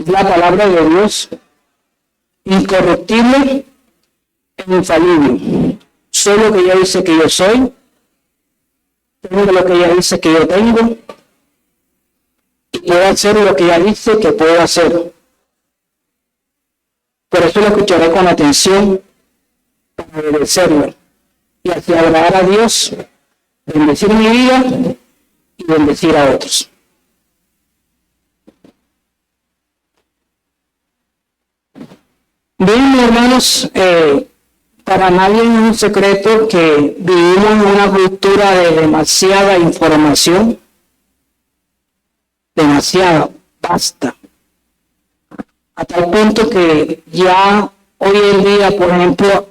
la palabra de Dios, incorruptible e infalible. Soy lo que ella dice que yo soy, tengo lo que ella dice que yo tengo, y puedo hacer lo que ella dice que puedo hacer. Por eso lo escucharé con atención, para obedecerlo, y así agradar a Dios, bendecir mi vida y bendecir a otros. Bien, mis hermanos, para nadie es un secreto que vivimos en una cultura de demasiada información, demasiada, basta, a tal punto que ya hoy en día, por ejemplo,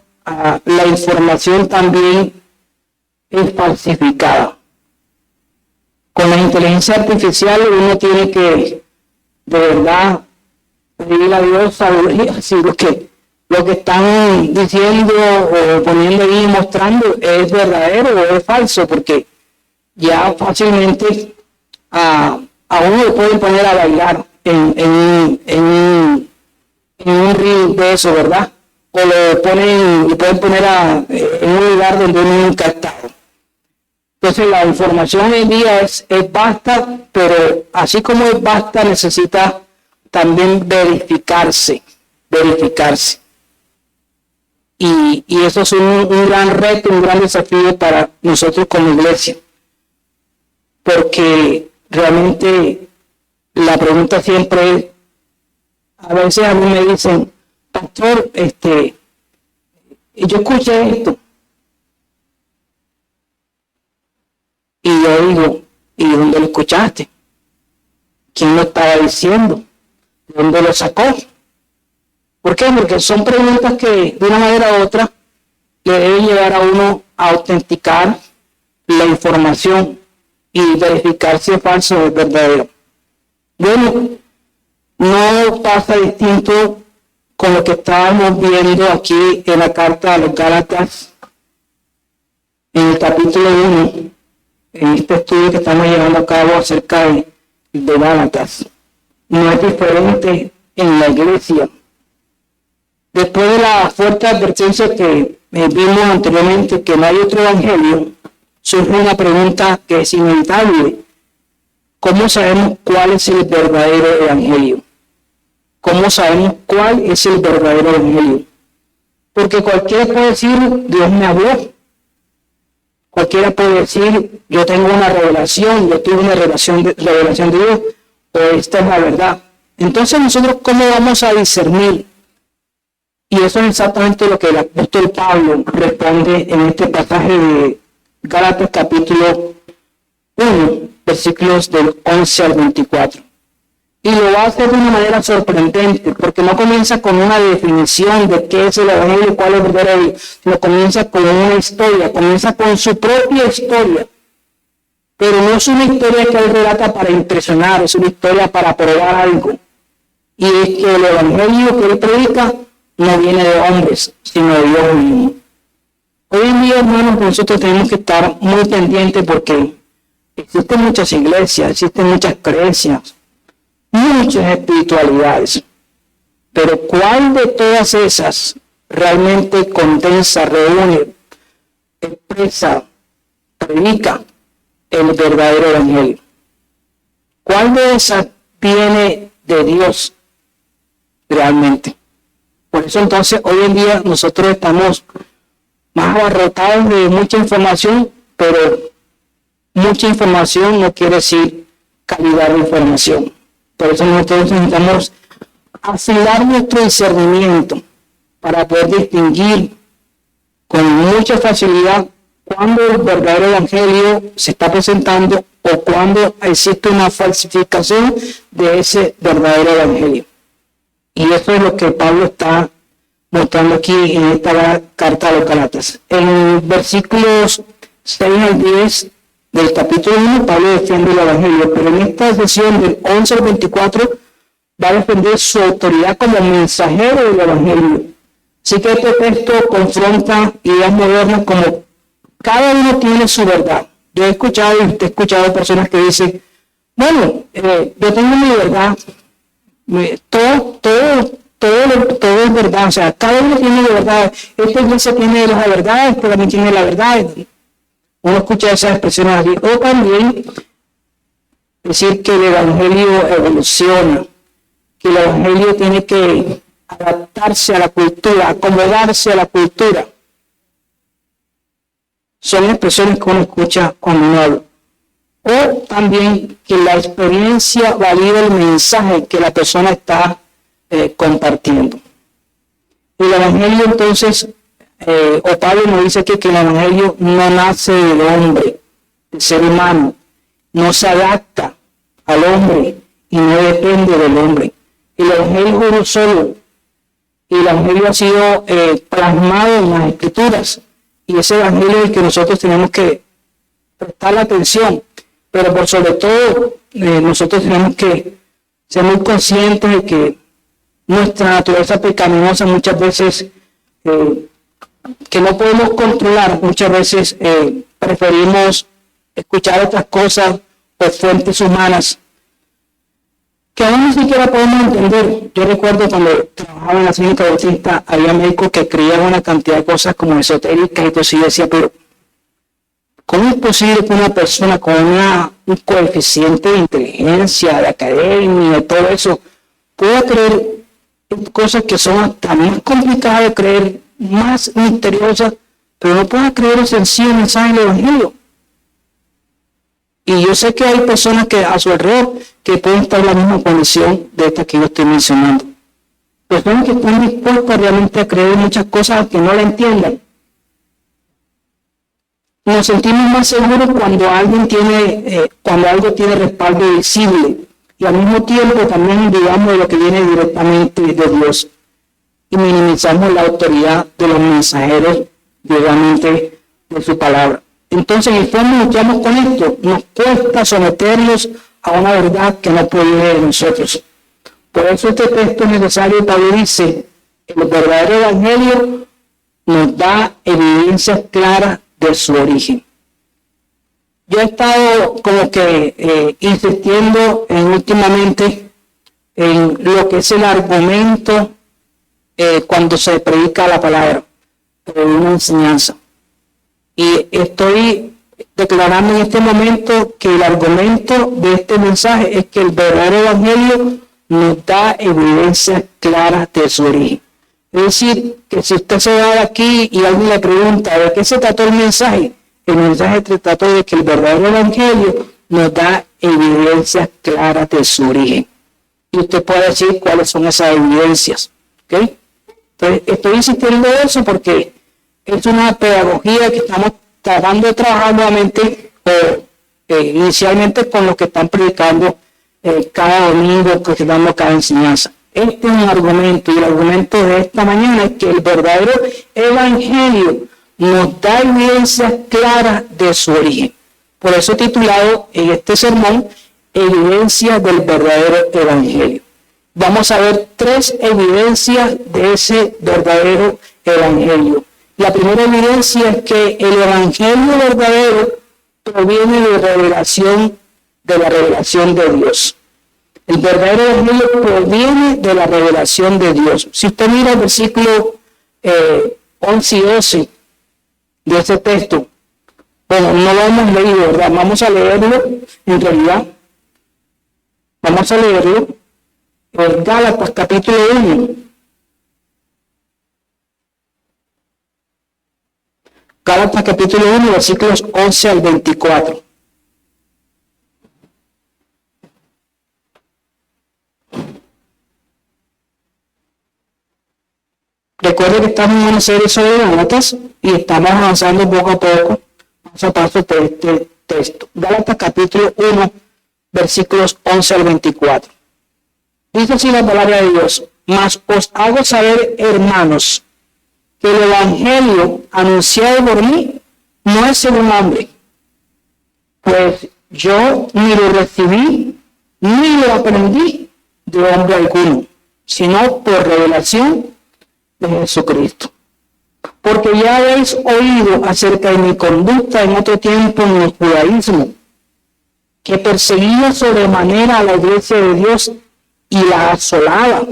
la información también es falsificada. Con la inteligencia artificial uno tiene que, de verdad, pedirle a Dios sabiduría si lo que están diciendo o poniendo ahí y mostrando es verdadero o es falso, porque ya fácilmente a uno le pueden poner a bailar en un ring de eso, ¿verdad? O le pueden poner en un lugar donde uno nunca ha estado. Entonces la información hoy en día es vasta, pero así como es vasta, necesita también verificarse. Y eso es un gran reto, un gran desafío para nosotros como iglesia. Porque realmente la pregunta siempre es, a veces a mí me dicen, pastor, yo escuché esto. Y yo digo, ¿y dónde lo escuchaste? ¿Quién lo estaba diciendo? ¿De dónde lo sacó? ¿Por qué? Porque son preguntas que de una manera u otra le deben llevar a uno a autenticar la información y verificar si es falso o es verdadero. Bueno, no pasa distinto con lo que estábamos viendo aquí en la carta a los Gálatas, en el capítulo 1, en este estudio que estamos llevando a cabo acerca de Gálatas. No es diferente en la iglesia. Después de la fuerte advertencia que vimos anteriormente, que no hay otro evangelio, surge una pregunta que es inevitable. ¿Cómo sabemos cuál es el verdadero evangelio? ¿Cómo sabemos cuál es el verdadero evangelio? Porque cualquiera puede decir, Dios me habló. Cualquiera puede decir, yo tengo una revelación, yo tuve una revelación de Dios, o esta es la verdad. Entonces nosotros, ¿cómo vamos a discernir? Y eso es exactamente lo que el apóstol Pablo responde en este pasaje de Gálatas capítulo 1, versículos del 11 al 24. Y lo va a hacer de una manera sorprendente, porque no comienza con una definición de qué es el evangelio, cuál es el verdadero, sino comienza con una historia, comienza con su propia historia. Pero no es una historia que él relata para impresionar, es una historia para probar algo. Y es que el evangelio que él predica no viene de hombres, sino de Dios mismo. Hoy en día, hermanos, nosotros tenemos que estar muy pendientes porque existen muchas iglesias, existen muchas creencias, muchas espiritualidades. Pero ¿cuál de todas esas realmente condensa, reúne, expresa, predica el verdadero evangelio? ¿Cuál de esas viene de Dios realmente? Por eso entonces hoy en día nosotros estamos más abarrotados de mucha información, pero mucha información no quiere decir calidad de información. Por eso nosotros necesitamos afilar nuestro discernimiento para poder distinguir con mucha facilidad cuando el verdadero evangelio se está presentando o cuando existe una falsificación de ese verdadero evangelio. Y eso es lo que Pablo está mostrando aquí en esta carta a los Gálatas. En versículos 6 al 10 del capítulo 1, Pablo defiende el evangelio, pero en esta sesión del 11 al 24 va a defender su autoridad como mensajero del evangelio. Así que este texto confronta ideas modernas como cada uno tiene su verdad. Yo he escuchado y usted ha escuchado personas que dicen, bueno, yo tengo mi verdad, Todo es verdad. O sea, cada uno tiene la verdad. Esta iglesia tiene la verdad, esta también tiene la verdad. Uno escucha esas expresiones así. O también decir que el evangelio evoluciona, que el evangelio tiene que adaptarse a la cultura, acomodarse a la cultura. Son expresiones que uno escucha cuando uno habla. O también que la experiencia valida el mensaje que la persona está compartiendo. El evangelio entonces, o Pablo nos dice aquí que el evangelio no nace del hombre, del ser humano, no se adapta al hombre y no depende del hombre. El evangelio es uno solo. Y el evangelio ha sido plasmado en las escrituras. Y ese evangelio es el que nosotros tenemos que prestar la atención. Pero por sobre todo, nosotros tenemos que ser muy conscientes de que nuestra naturaleza pecaminosa muchas veces, que no podemos controlar, muchas veces preferimos escuchar otras cosas por fuentes humanas que aún ni siquiera podemos entender. Yo recuerdo cuando trabajaba en la clínica bautista, había médicos que creían una cantidad de cosas como esotéricas y cosas, y yo decía, pero ¿cómo es posible que una persona con un coeficiente de inteligencia, de academia, de todo eso, pueda creer cosas que son hasta más complicadas de creer, más misteriosas, pero no pueda creer el sencillo mensaje del evangelio? Y yo sé que hay personas que a su alrededor que pueden estar en la misma condición de esta que yo estoy mencionando. Personas que están dispuestas realmente a creer muchas cosas que no la entiendan. Nos sentimos más seguros cuando algo tiene respaldo visible, y al mismo tiempo también dudamos de lo que viene directamente de Dios y minimizamos la autoridad de los mensajeros directamente de su palabra. Entonces, en el fondo luchamos con esto. Nos cuesta someterlos a una verdad que no proviene de nosotros. Por eso este texto es necesario. Pablo dice, el verdadero evangelio nos da evidencias claras de su origen. Yo he estado como que insistiendo últimamente en lo que es el argumento cuando se predica la palabra, una enseñanza. Y estoy declarando en este momento que el argumento de este mensaje es que el verdadero evangelio nos da evidencias claras de su origen. Es decir, que si usted se va de aquí y alguien le pregunta ¿de qué se trató el mensaje? El mensaje se trató de que el verdadero evangelio nos da evidencias claras de su origen. Y usted puede decir cuáles son esas evidencias. ¿Okay? Entonces, estoy insistiendo en eso porque es una pedagogía que estamos tratando de trabajar nuevamente, inicialmente con los que están predicando cada domingo, que están dando cada enseñanza. Este es un argumento, y el argumento de esta mañana es que el verdadero evangelio nos da evidencias claras de su origen. Por eso he titulado en este sermón, Evidencias del verdadero evangelio. Vamos a ver 3 evidencias de ese verdadero evangelio. La primera evidencia es que el evangelio verdadero proviene de la revelación de Dios. El verdadero evangelio proviene de la revelación de Dios. Si usted mira el versículo 11 y 12 de ese texto, bueno, no lo hemos leído, ¿verdad? Vamos a leerlo, en realidad. Vamos a leerlo en Gálatas capítulo 1. Gálatas capítulo 1, versículos 11 al 24. Recuerden que estamos en una serie sobre Gálatas y estamos avanzando poco a poco, paso a paso por este texto. Gálatas capítulo 1, versículos 11 al 24. Dice así la palabra de Dios: mas os hago saber, hermanos, que el evangelio anunciado por mí no es según hombre, pues yo ni lo recibí ni lo aprendí de hombre alguno, sino por revelación de Jesucristo. Porque ya habéis oído acerca de mi conducta en otro tiempo en el judaísmo, que perseguía sobremanera a la iglesia de Dios y la asolaba.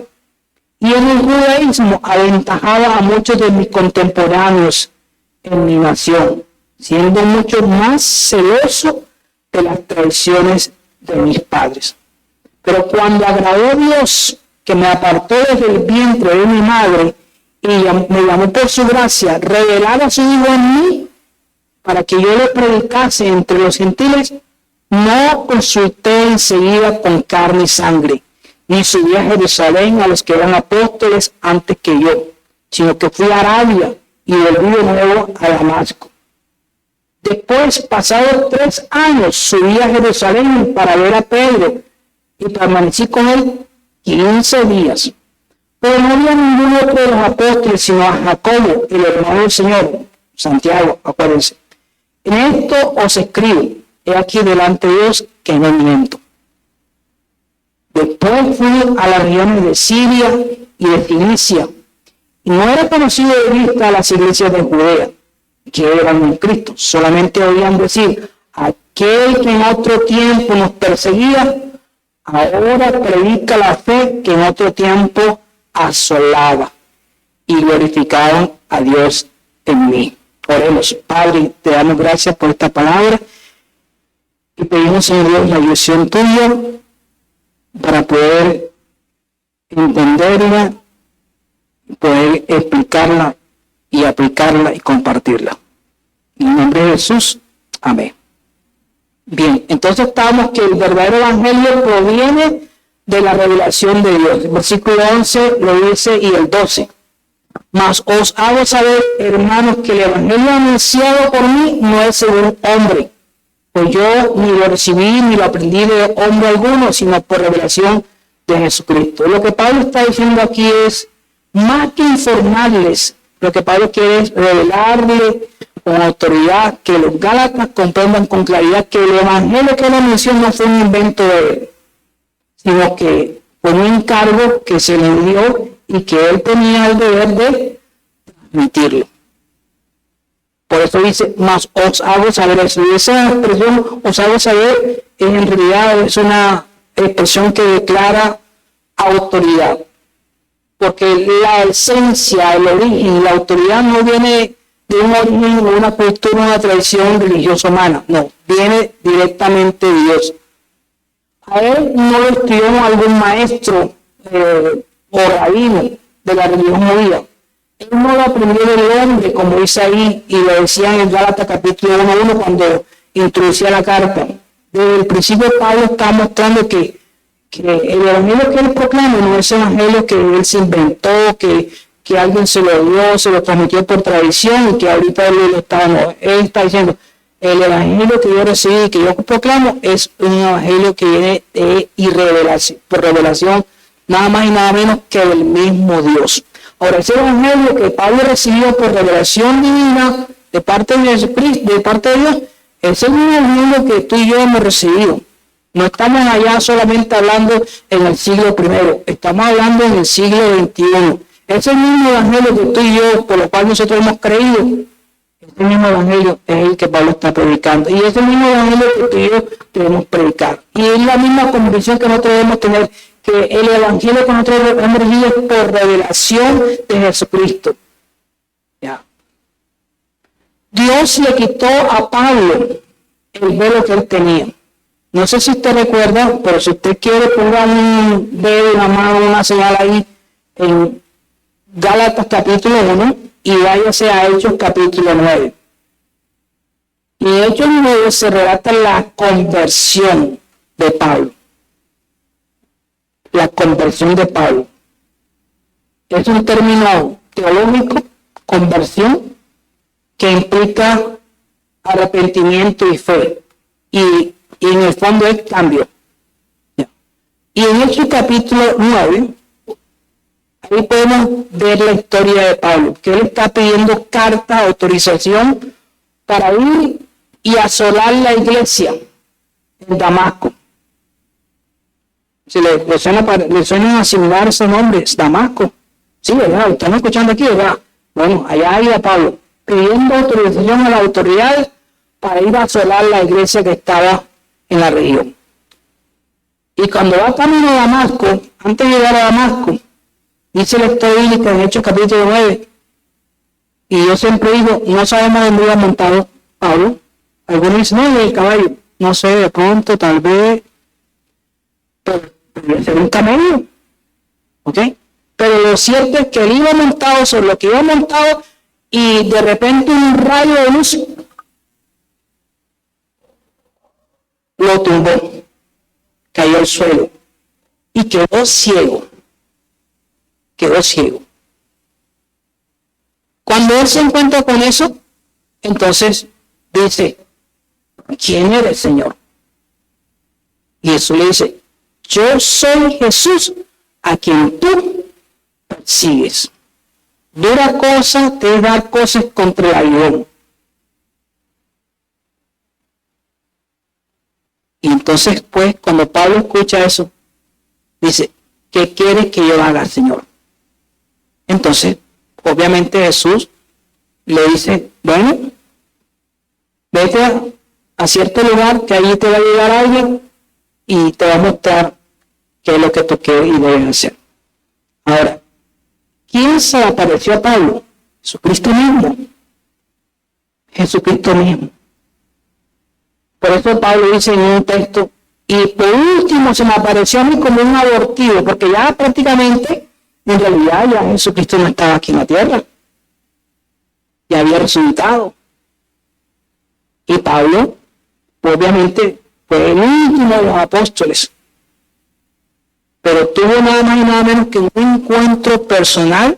Y en el judaísmo aventajaba a muchos de mis contemporáneos en mi nación, siendo mucho más celoso de las tradiciones de mis padres. Pero cuando agradó a Dios, que me apartó desde el vientre de mi madre y me llamó por su gracia, revelar a su Hijo en mí, para que yo le predicase entre los gentiles, no consulté enseguida con carne y sangre, ni subí a Jerusalén a los que eran apóstoles antes que yo, sino que fui a Arabia y volví de nuevo a Damasco. Después, pasados 3 años, subí a Jerusalén para ver a Pedro y permanecí con él 15 días. Pero no había ningún otro de los apóstoles, sino a Jacobo, el hermano del Señor, Santiago, acuérdense. En esto os escribo, he aquí delante de Dios que no miento. Después fui a las regiones de Siria y de Cilicia, y no era conocido de vista a las iglesias de Judea, que eran en Cristo. Solamente oían decir, aquel que en otro tiempo nos perseguía, ahora predica la fe que en otro tiempo asolaba, y glorificaron a Dios en mí. Oremos. Padre, te damos gracias por esta palabra y pedimos, Señor Dios, la dirección tuya para poder entenderla, poder explicarla y aplicarla y compartirla. En el nombre de Jesús, amén. Bien, entonces estamos que el verdadero evangelio proviene de la revelación de Dios. El versículo 11 lo dice y el 12. Mas os hago saber, hermanos, que el evangelio anunciado por mí no es según hombre, pues yo ni lo recibí ni lo aprendí de hombre alguno, sino por revelación de Jesucristo. Lo que Pablo está diciendo aquí es, más que informarles, lo que Pablo quiere es revelarle con autoridad, que los gálatas comprendan con claridad que el evangelio que él anunció no fue un invento de él, sino que fue un encargo que se le dio y que él tenía el deber de transmitirlo. Por eso dice, más os hago saber eso. Y esa expresión, os hago saber, en realidad es una expresión que declara autoridad. Porque la esencia, el origen, la autoridad no viene de un origen, de una cultura, una tradición religiosa humana. No, viene directamente de Dios. A él no lo estudió algún maestro o rabino de la religión judía. Él no lo aprendió del hombre, como dice ahí, y lo decía en Gálatas capítulo 1 cuando introducía la carta. Desde el principio Pablo está mostrando que el evangelio que él proclama no es el evangelio que él se inventó, que alguien se lo dio, se lo transmitió por tradición y que ahorita él lo está, no, él está diciendo, el evangelio que yo recibí, que yo proclamo, es un evangelio que viene por revelación, nada más y nada menos que del mismo Dios. Ahora, ese evangelio que Pablo recibió por revelación divina de parte de Jesucristo, de parte de Dios, es el mismo evangelio que tú y yo hemos recibido. No estamos allá solamente hablando en el siglo I, estamos hablando en el siglo XXI. Ese mismo evangelio que tú y yo, por lo cual nosotros hemos creído, este mismo evangelio es el que Pablo está predicando. Y ese mismo evangelio que tú y yo debemos predicar. Y es la misma convicción que nosotros debemos tener, que el evangelio que nosotros hemos recibido es por revelación de Jesucristo. ¿Ya? Dios le quitó a Pablo el velo que él tenía. No sé si usted recuerda, pero si usted quiere ponga un dedo, una mano, una señal ahí en Gálatas capítulo 1 y váyase a Hechos capítulo 9. Y en Hechos 9 se relata la conversión de Pablo. La conversión de Pablo. Es un término teológico, conversión, que implica arrepentimiento y fe. Y en el fondo es cambio. Y en Hechos capítulo 9, ahí podemos ver la historia de Pablo, que él está pidiendo carta, autorización para ir y asolar la iglesia en Damasco. Si le suenan asignar esos nombres, Damasco. Sí, ¿verdad? Están escuchando aquí, ¿verdad? Bueno, allá iba Pablo, pidiendo autorización a la autoridad para ir a asolar la iglesia que estaba en la región. Y cuando va camino a Damasco, antes de llegar a Damasco, dice la historia bíblica en Hechos capítulo 9, y yo siempre digo, no sabemos dónde iba montado Pablo. Algunos dicen, no, el caballo, no sé, de pronto, tal vez, pero podría ser un camello, ¿ok? Pero lo cierto es que él iba montado sobre lo que iba montado y de repente un rayo de luz lo tumbó, cayó al suelo y quedó ciego. Quedó ciego. Cuando él se encuentra con eso, entonces dice, ¿quién eres, Señor? Y Jesús le dice, yo soy Jesús a quien tú persigues. Dura cosa te es dar cosas contra el aguijón. Y entonces, pues, cuando Pablo escucha eso, dice, ¿qué quieres que yo haga, Señor? Entonces, obviamente Jesús le dice, bueno, vete a cierto lugar que allí te va a llegar alguien y te va a mostrar qué es lo que tú quieres y debes hacer. Ahora, ¿quién se apareció a Pablo? Jesucristo mismo. Jesucristo mismo. Por eso Pablo dice en un texto, y por último se me apareció a mí como un abortivo, porque ya prácticamente, en realidad ya Jesucristo no estaba aquí en la tierra. Ya había resucitado. Y Pablo, obviamente, fue el último de los apóstoles. Pero tuvo nada más y nada menos que un encuentro personal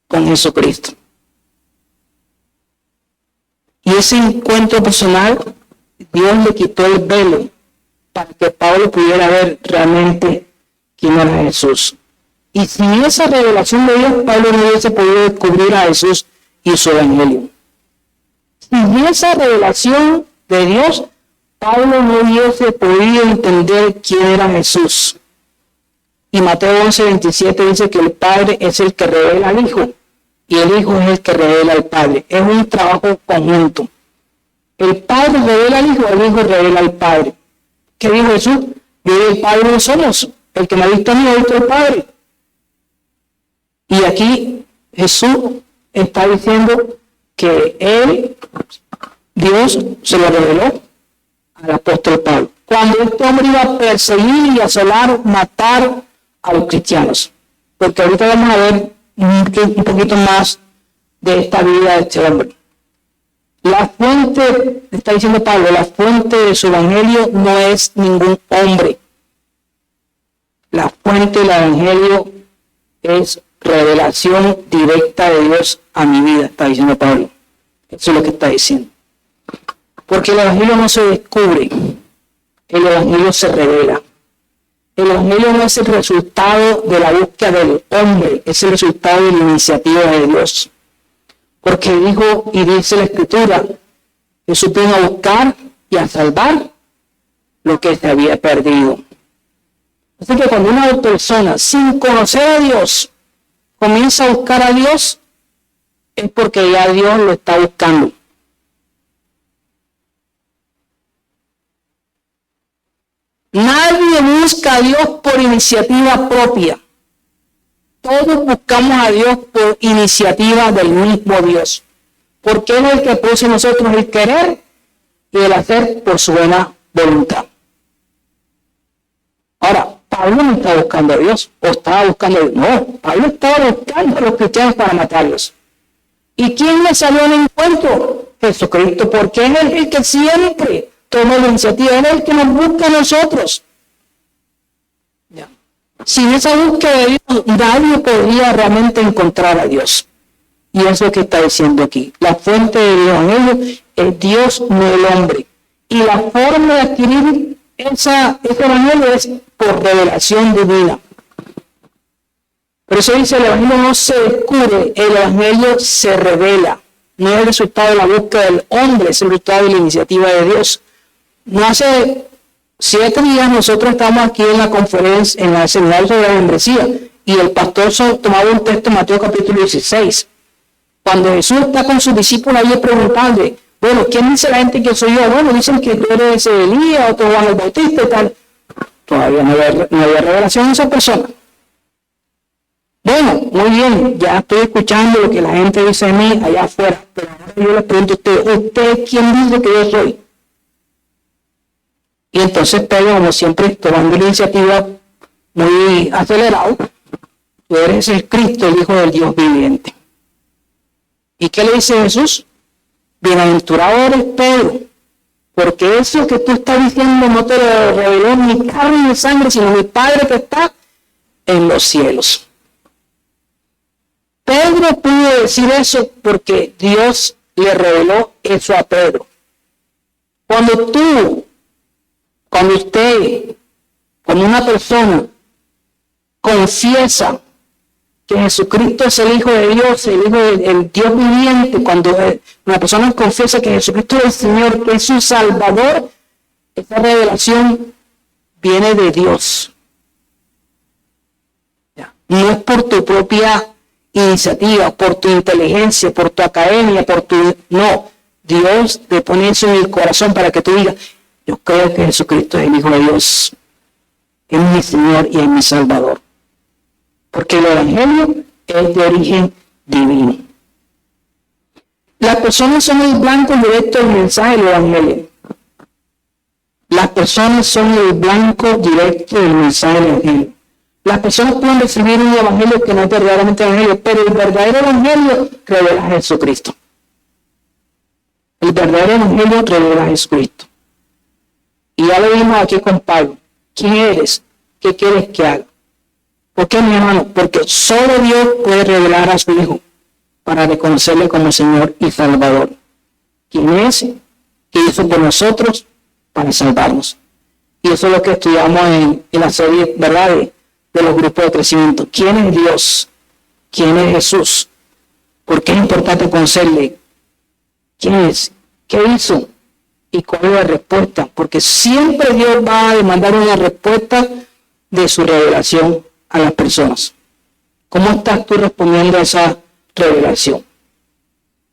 con Jesucristo. Y ese encuentro personal, Dios le quitó el velo para que Pablo pudiera ver realmente quién era Jesús. Y sin esa revelación de Dios, Pablo no hubiese podido descubrir a Jesús y su evangelio. Sin esa revelación de Dios, Pablo no hubiese podido entender quién era Jesús. Y Mateo 11:27 dice que el Padre es el que revela al Hijo y el Hijo es el que revela al Padre. Es un trabajo conjunto. El Padre revela al Hijo, el Hijo revela al Padre. ¿Qué dijo Jesús? Yo y el Padre no somos. El que me ha visto a mí ha visto al Padre. Y aquí Jesús está diciendo que él, Dios, se lo reveló al apóstol Pablo. Cuando este hombre iba a perseguir y asolar, matar a los cristianos. Porque ahorita vamos a ver un poquito más de esta vida de este hombre. La fuente, está diciendo Pablo, la fuente de su evangelio no es ningún hombre. La fuente del evangelio es revelación directa de Dios a mi vida, está diciendo Pablo. Eso es lo que está diciendo. Porque el evangelio no se descubre, el evangelio se revela. El evangelio no es el resultado de la búsqueda del hombre, es el resultado de la iniciativa de Dios. Porque dijo y dice la Escritura, Jesús vino a buscar y a salvar lo que se había perdido. Así que cuando una persona, sin conocer a Dios, comienza a buscar a Dios, es porque ya Dios lo está buscando. Nadie busca a Dios por iniciativa propia. Todos buscamos a Dios por iniciativa del mismo Dios. Porque Él es el que puso en nosotros el querer y el hacer por su buena voluntad. Ahora, Pablo no estaba buscando a Dios, o estaba buscando a Dios. No, Pablo estaba buscando a los cristianos para matarlos. ¿Y quién le salió al encuentro? Jesucristo, porque Él es el que siempre toma la iniciativa, Él es el que nos busca a nosotros. Ya. Sin esa búsqueda de Dios, nadie podría realmente encontrar a Dios. Y eso es lo que está diciendo aquí. La fuente del evangelio es Dios, no el hombre. Y la forma de adquirir ese evangelio es por revelación divina. Por eso dice, el evangelio no se descubre, el evangelio se revela. No es el resultado de la búsqueda del hombre, es el resultado de la iniciativa de Dios. No hace 7 días nosotros estamos aquí en la conferencia, en la seminario sobre la membresía, y el pastor tomaba un texto de Mateo capítulo 16. Cuando Jesús está con sus discípulos ahí preguntándole, bueno, ¿quién dice la gente que soy yo? Bueno, dicen que tú eres Elías, otro Juan el Bautista y tal. Todavía no había revelación de esa persona. Bueno, muy bien, ya estoy escuchando lo que la gente dice de mí allá afuera, pero ahora yo le pregunto a ¿usted quién dice que yo soy? Y entonces Pedro, como siempre, tomando la iniciativa muy acelerado, tú eres el Cristo, el Hijo del Dios viviente. ¿Y qué le dice Jesús? Bienaventurado eres, Pedro, porque eso que tú estás diciendo no te lo reveló ni carne ni sangre, sino mi Padre que está en los cielos. Pedro pudo decir eso porque Dios le reveló eso a Pedro. Cuando una persona confiesa que Jesucristo es el Hijo de Dios, el Hijo del Dios viviente, cuando una persona confiesa que Jesucristo es el Señor, que es su Salvador, esa revelación viene de Dios. No es por tu propia iniciativa, por tu inteligencia, por tu academia, no. Dios te pone eso en el corazón para que tú digas, yo creo que Jesucristo es el Hijo de Dios, es mi Señor y es mi Salvador. Porque el Evangelio es de origen divino. Las personas son el blanco directo del mensaje del Evangelio. Las personas son el blanco directo del mensaje del Evangelio. Las personas pueden recibir un evangelio que no es verdaderamente evangelio, pero el verdadero evangelio revela a Jesucristo. El verdadero evangelio revela a Jesucristo. Y ya lo vimos aquí con Pablo. ¿Quién eres? ¿Qué quieres que haga? ¿Por qué, mi hermano? Porque solo Dios puede revelar a su Hijo para reconocerle como Señor y Salvador. ¿Quién es? ¿Qué hizo por nosotros para salvarnos? Y eso es lo que estudiamos en la serie, ¿verdad?, de los grupos de crecimiento. ¿Quién es Dios? ¿Quién es Jesús? ¿Por qué es importante conocerle? ¿Quién es? ¿Qué hizo? ¿Y cuál es la respuesta? Porque siempre Dios va a demandar una respuesta de su revelación a las personas. ¿Cómo estás tú respondiendo a esa revelación?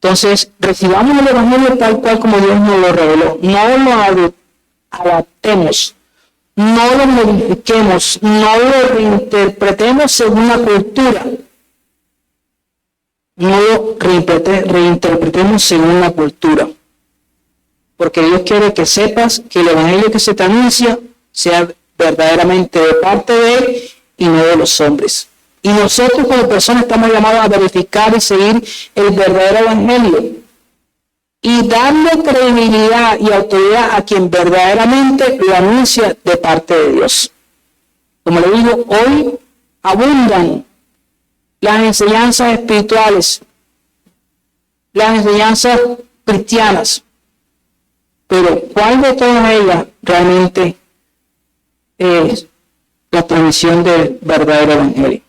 Entonces, recibamos el Evangelio tal cual como Dios nos lo reveló. No lo adaptemos. No lo modifiquemos, no lo reinterpretemos según la cultura. No lo reinterpretemos según la cultura. Porque Dios quiere que sepas que el evangelio que se te anuncia sea verdaderamente de parte de Él y no de los hombres. Y nosotros como personas estamos llamados a verificar y seguir el verdadero evangelio. Y darle credibilidad y autoridad a quien verdaderamente lo anuncia de parte de Dios. Como le digo, hoy abundan las enseñanzas espirituales, las enseñanzas cristianas, pero ¿cuál de todas ellas realmente es la transmisión del verdadero evangelio?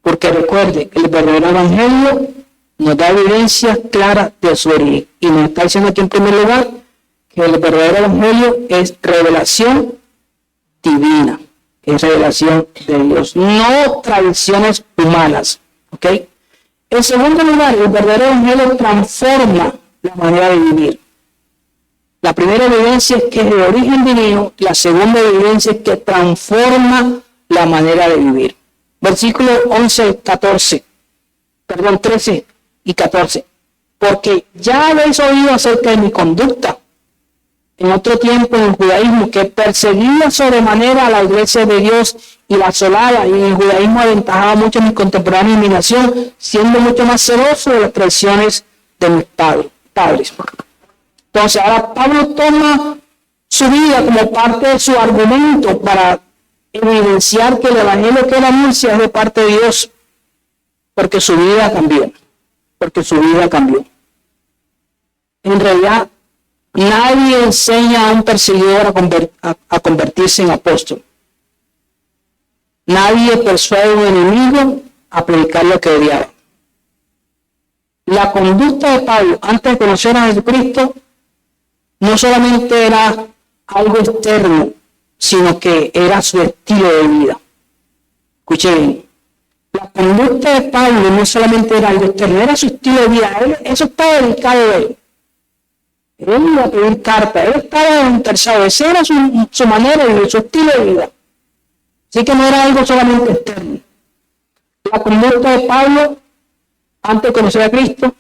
Porque recuerde, el verdadero evangelio nos da evidencia clara de su origen. Y nos está diciendo aquí en primer lugar que el verdadero evangelio es revelación divina, es revelación de Dios, no tradiciones humanas. ¿Ok? En segundo lugar, el verdadero evangelio transforma la manera de vivir. La primera evidencia es que es de origen divino, la segunda evidencia es que transforma la manera de vivir. Versículo 13 y 14. Porque ya habéis oído acerca de mi conducta en otro tiempo en el judaísmo, que perseguía sobremanera a la iglesia de Dios y la asolaba, y en el judaísmo aventajaba mucho a mis contemporáneos y mi nación, siendo mucho más celoso de las tradiciones de mis padres. Entonces ahora Pablo toma su vida como parte de su argumento para evidenciar que el evangelio que él anuncia es de parte de Dios, porque su vida cambió. En realidad, nadie enseña a un perseguidor a convertirse en apóstol. Nadie persuade a un enemigo a predicar lo que odiaba. La conducta de Pablo antes de conocer a Jesucristo no solamente era algo externo, sino que era su estilo de vida. Escuche bien. La conducta de Pablo no solamente era algo externo, era su estilo de vida. Eso estaba dedicado a él. Él iba a pedir carta, él estaba interesado, esa era su manera de vivir, su estilo de vida. Así que no era algo solamente externo. La conducta de Pablo antes de conocer a Cristo,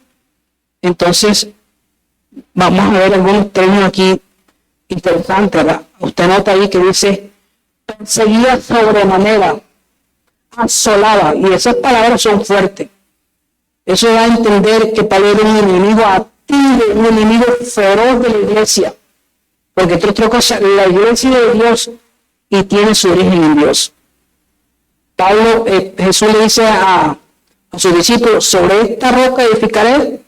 entonces vamos a ver algunos términos aquí interesantes, ¿verdad? Usted nota ahí que dice, perseguía sobremanera, asolaba, y esas palabras son fuertes. Eso da a entender que Pablo era un enemigo activo, un enemigo feroz de la iglesia, porque entre otras cosas, la iglesia de Dios y tiene su origen en Dios. Pablo, Jesús le dice a sus discípulos, sobre esta roca edificaré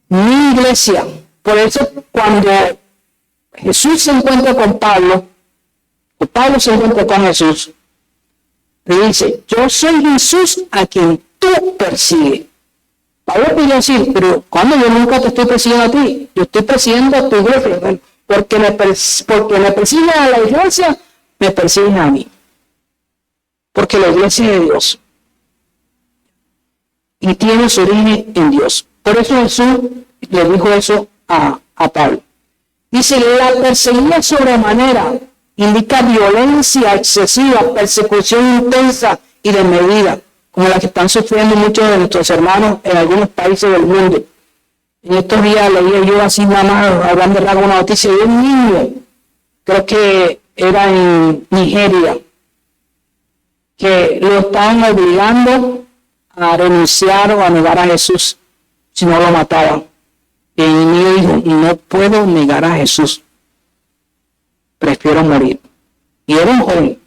mi iglesia. Por eso cuando Jesús se encuentra con Pablo, o Pablo se encuentra con Jesús, le dice, yo soy Jesús a quien tú persigues. Pablo podría decir, pero cuando yo nunca te estoy persiguiendo a ti, yo estoy persiguiendo a tu iglesia, ¿verdad? Porque me persiguen a la iglesia, me persiguen a mí. Porque la iglesia es de Dios. Y tiene su origen en Dios. Por eso Jesús le dijo eso a Pablo. Dice, la perseguía sobremanera, indica violencia excesiva, persecución intensa y desmedida, como la que están sufriendo muchos de nuestros hermanos en algunos países del mundo. En estos días leía yo así nada más, hablando de una noticia de un niño, creo que era en Nigeria, que lo estaban obligando a renunciar o a negar a Jesús si no lo mataban. Y el niño dijo, no puedo negar a Jesús, prefiero morir. Y era un joven,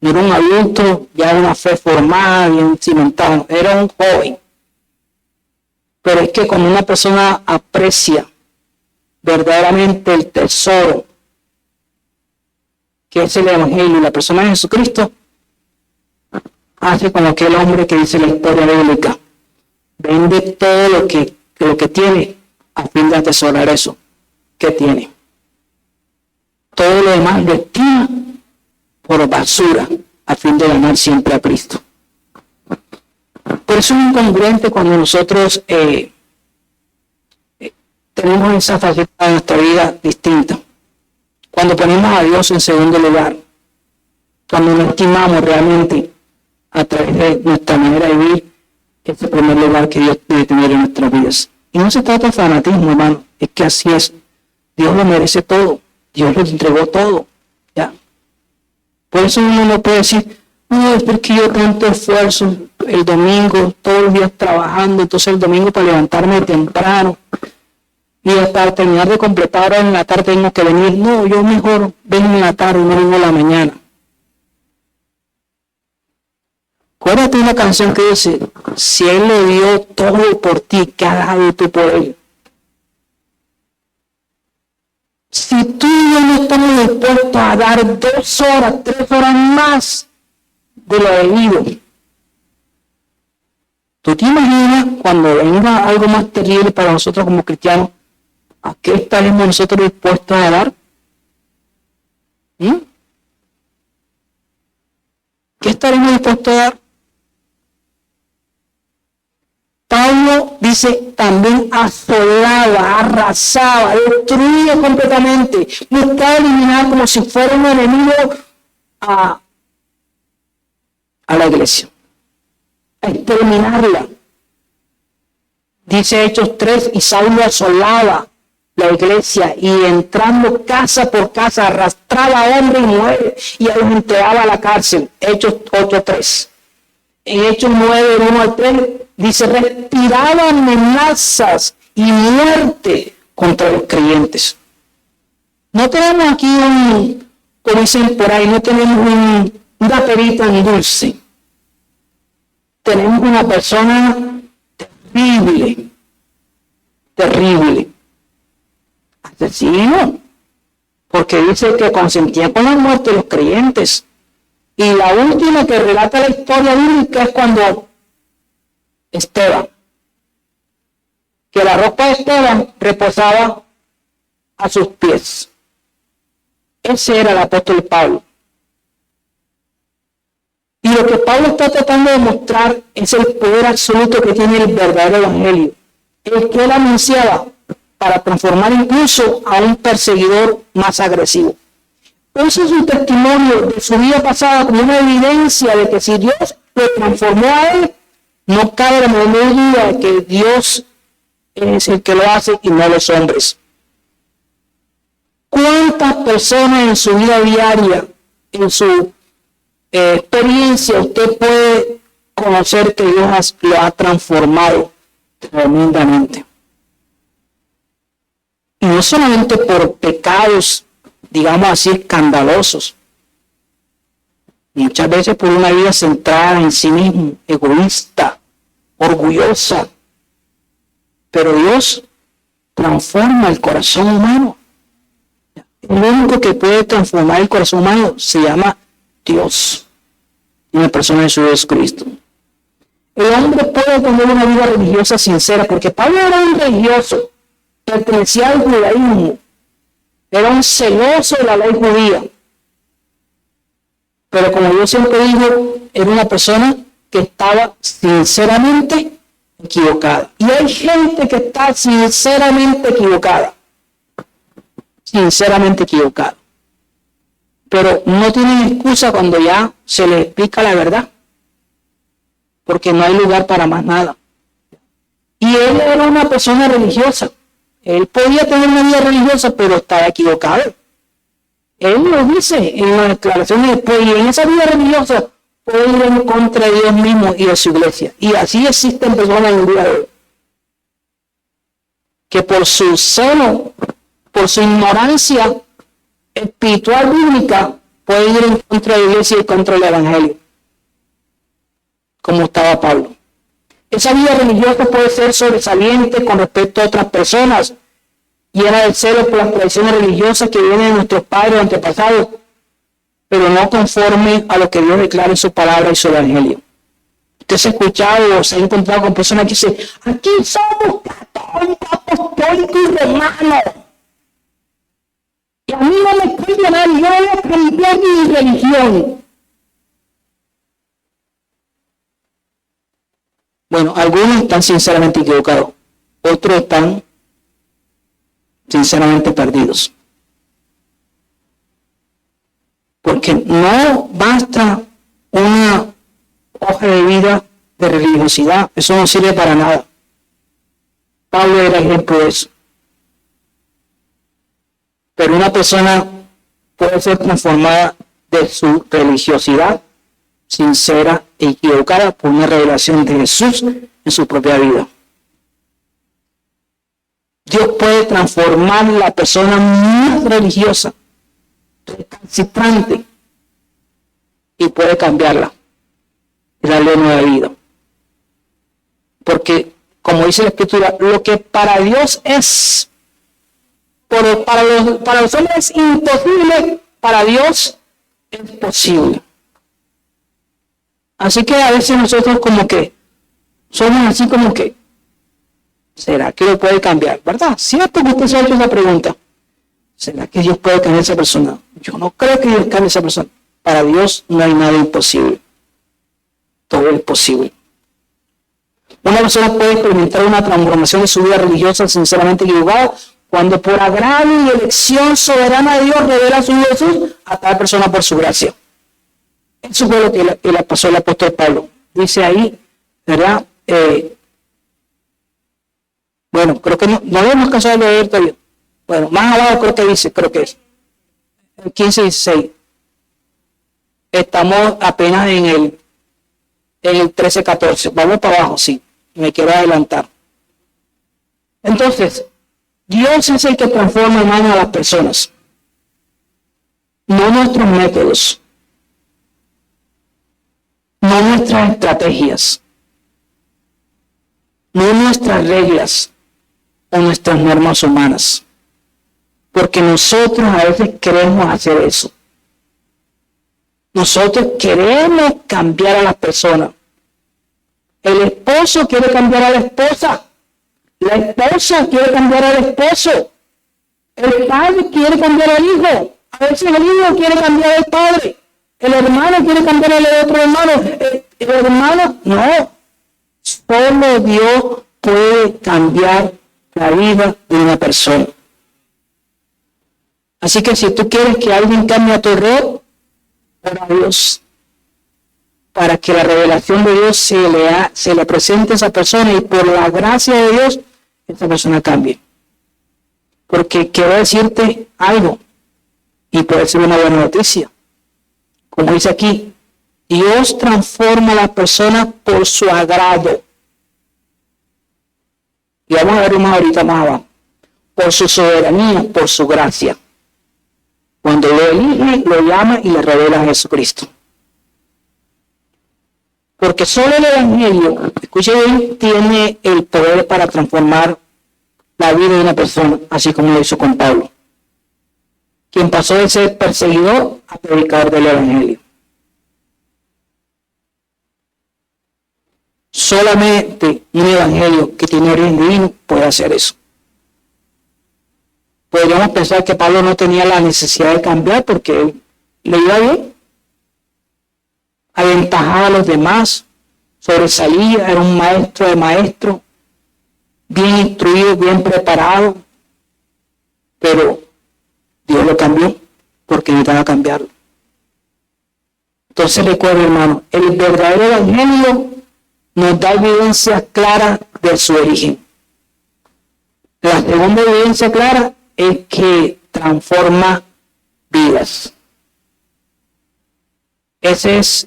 no era un adulto, ya de una fe formada, bien cimentada, era un joven. Pero es que cuando una persona aprecia verdaderamente el tesoro que es el Evangelio y la persona de Jesucristo, hace como aquel hombre que dice la historia bíblica, vende todo lo que tiene a fin de atesorar eso que tiene. Todo lo demás lo estima por basura a fin de ganar siempre a Cristo. Por eso es incongruente cuando nosotros tenemos esa faceta de nuestra vida distinta. Cuando ponemos a Dios en segundo lugar, cuando no estimamos realmente a través de nuestra manera de vivir ese primer lugar que Dios debe tener en nuestras vidas. Y no se trata de fanatismo, hermano, es que así es. Dios lo merece todo, Dios lo entregó todo, ¿ya? Por eso uno no puede decir, no, es porque yo tanto esfuerzo el domingo, todos los días trabajando, entonces el domingo para levantarme temprano y hasta terminar de completar en la tarde tengo que venir. No, yo mejor vengo en la tarde y no vengo en la mañana. Acuérdate de una canción que dice, si Él lo dio todo por ti, ¿qué has dado tú por Él? Si tú y yo no estamos dispuestos a dar 2 horas, 3 horas más de lo debido, ¿tú te imaginas cuando venga algo más terrible para nosotros como cristianos, a qué estaremos nosotros dispuestos a dar? ¿Qué estaremos dispuestos a dar? Pablo dice, también asolaba, arrasaba, destruía completamente, buscaba eliminar como si fuera un enemigo a la iglesia, a exterminarla. Dice Hechos 3, y Saulo asolaba la iglesia y entrando casa por casa arrastraba a hombres y mujeres y los entregaba a la cárcel. Hechos 8:3. En Hechos 9, 1 al 3, dice, respiraba amenazas y muerte contra los creyentes. No tenemos aquí como dicen por ahí, no tenemos una perita en dulce. Tenemos una persona terrible, asesino, porque dice que consentía con la muerte de los creyentes. Y la última que relata la historia bíblica es cuando Esteban, que la ropa de Esteban reposaba a sus pies. Ese era el apóstol Pablo. Y lo que Pablo está tratando de mostrar es el poder absoluto que tiene el verdadero evangelio. El que él anunciaba para transformar incluso a un perseguidor más agresivo. Ese es un testimonio de su vida pasada como una evidencia de que si Dios lo transformó a él, no cabe la menor duda de que Dios es el que lo hace y no los hombres. ¿Cuántas personas en su vida diaria, en su experiencia, usted puede conocer que Dios lo ha transformado tremendamente? Y no solamente por pecados, digamos así, escandalosos. Muchas veces por una vida centrada en sí mismo, egoísta, orgullosa. Pero Dios transforma el corazón humano. El único que puede transformar el corazón humano se llama Dios, en la persona de su Jesucristo. El hombre puede tener una vida religiosa sincera, porque Pablo era un religioso, pertenecía al judaísmo, era un celoso de la ley judía. Pero como yo siempre digo, era una persona que estaba sinceramente equivocada. Y hay gente que está sinceramente equivocada. Sinceramente equivocada. Pero no tienen excusa cuando ya se les explica la verdad. Porque no hay lugar para más nada. Y él era una persona religiosa. Él podía tener una vida religiosa, pero estaba equivocado. Él lo dice en las declaraciones después, y en esa vida religiosa puede ir en contra de Dios mismo y de su iglesia. Y así existen personas en el día de hoy, que por su celo, por su ignorancia espiritual bíblica, pueden ir en contra de la iglesia y contra el evangelio, como estaba Pablo. Esa vida religiosa puede ser sobresaliente con respecto a otras personas, llena de celo por las tradiciones religiosas que vienen de nuestros padres o antepasados, pero no conforme a lo que Dios declara en su palabra y su evangelio. Usted se ha escuchado o se ha encontrado con personas que dicen: aquí somos católicos, apostólicos y romanos. Y a mí no me cuida nada, yo voy a cambiar mi religión. Bueno, algunos están sinceramente equivocados, otros están sinceramente perdidos. Porque no basta una hoja de vida de religiosidad, eso no sirve para nada. Pablo era ejemplo de eso. Pero una persona puede ser transformada de su religiosidad sincera e equivocada por una revelación de Jesús en su propia vida. Dios puede transformar a la persona más religiosa, recalcitrante, y puede cambiarla y darle nueva vida. Porque, como dice la Escritura, lo que para Dios es, para los hombres es imposible, para Dios es posible. Así que a veces nosotros como que somos así como que, ¿será que lo puede cambiar? ¿Verdad? ¿Cierto que usted se ha hecho esa pregunta? ¿Será que Dios puede cambiar a esa persona? Yo no creo que Dios cambie a esa persona. Para Dios no hay nada imposible. Todo es posible. Una persona puede experimentar una transformación de su vida religiosa sinceramente equivocada cuando por agrado y elección soberana de Dios revela a su Hijo Jesús a tal persona por su gracia. Eso fue lo que le pasó al apóstol Pablo. Dice ahí, ¿verdad? Bueno, creo que no lo hemos cansado de leer todavía. Bueno, más abajo creo que es. El 15 y 16. Estamos apenas en el 13-14. Vamos para abajo, sí. Me quiero adelantar. Entonces, Dios es el que transforma, hermano, a las personas. No nuestros métodos. No nuestras estrategias. No nuestras reglas o nuestras normas humanas. Porque nosotros a veces queremos hacer eso. Nosotros queremos cambiar a las personas. El esposo quiere cambiar a la esposa. La esposa quiere cambiar al esposo. El padre quiere cambiar al hijo. A veces el hijo quiere cambiar al padre. El hermano quiere cambiar al otro hermano. El hermano, no. Solo Dios puede cambiar la vida de una persona. Así que si tú quieres que alguien cambie a tu alrededor, ora a Dios, para que la revelación de Dios se le presente a esa persona y por la gracia de Dios, esa persona cambie. Porque quiero decirte algo, y puede ser una buena noticia. Como dice aquí, Dios transforma a las personas por su agrado. Y vamos a ver más ahorita más abajo. Por su soberanía, por su gracia. Cuando lo elige, lo llama y le revela a Jesucristo. Porque solo el Evangelio, escuche bien, tiene el poder para transformar la vida de una persona, así como lo hizo con Pablo, quien pasó de ser perseguidor a predicador del Evangelio. Solamente un Evangelio que tiene origen divino puede hacer eso. Podríamos pensar que Pablo no tenía la necesidad de cambiar porque le iba bien, aventajaba a los demás, sobresalía, era un maestro de maestros, bien instruido, bien preparado, pero Dios lo cambió porque necesitaba cambiarlo. Entonces recuerda, hermano, el verdadero Evangelio nos da evidencias claras de su origen. La segunda evidencia clara es que transforma vidas. Esa es,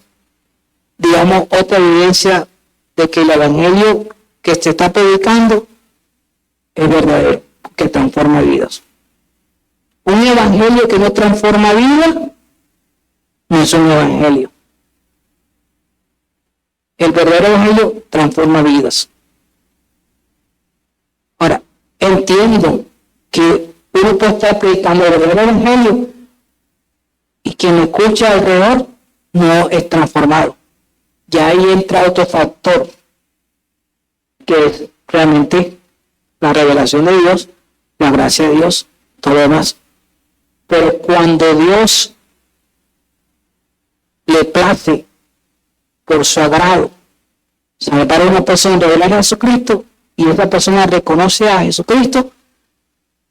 digamos, otra evidencia de que el Evangelio que se está predicando es verdadero, que transforma vidas. Un Evangelio que no transforma vidas no es un Evangelio. El verdadero Evangelio transforma vidas. Ahora, entiendo que uno puede estar predicando el verdadero Evangelio y quien lo escucha alrededor no es transformado. Ya ahí entra otro factor, que es realmente la revelación de Dios, la gracia de Dios, todo lo demás. Pero cuando Dios le place por su agrado salvar a una persona, revelar a Jesucristo, y esa persona reconoce a Jesucristo,